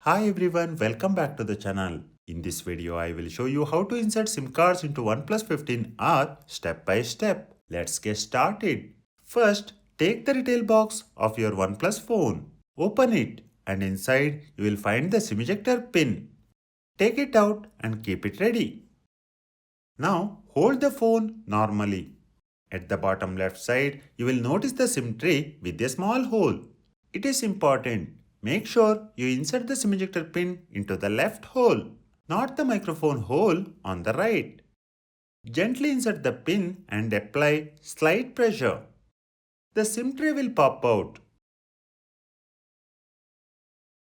Hi everyone, welcome back to the channel. In this video, I will show you how to insert SIM cards into OnePlus 15R step by step. Let's get started. First, take the retail box of your OnePlus phone. Open it and inside you will find the SIM ejector pin. Take it out and keep it ready. Now hold the phone normally. At the bottom left side, you will notice the SIM tray with a small hole. It is important. Make sure you insert the SIM ejector pin into the left hole, not the microphone hole on the right. Gently insert the pin and apply slight pressure. The SIM tray will pop out.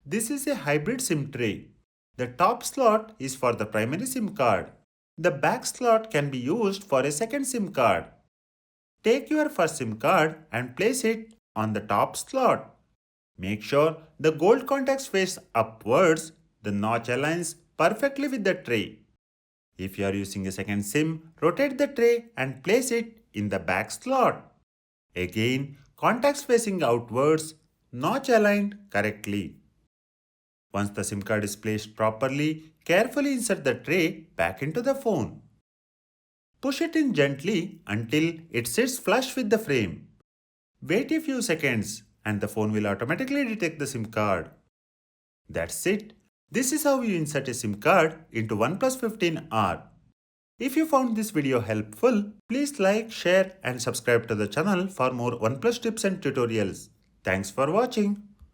This is a hybrid SIM tray. The top slot is for the primary SIM card. The back slot can be used for a second SIM card. Take your first SIM card and place it on the top slot. Make sure the gold contacts face upwards. The notch aligns perfectly with the tray. If you are using a second SIM, rotate the tray and place it in the back slot. Again, contacts facing outwards, notch aligned correctly. Once the SIM card is placed properly, carefully insert the tray back into the phone. Push it in gently until it sits flush with the frame. Wait a few seconds and the phone will automatically detect the SIM card. That's it. This is how you insert a SIM card into OnePlus 15R. If you found this video helpful, please like, share and subscribe to the channel for more OnePlus tips and tutorials. Thanks for watching.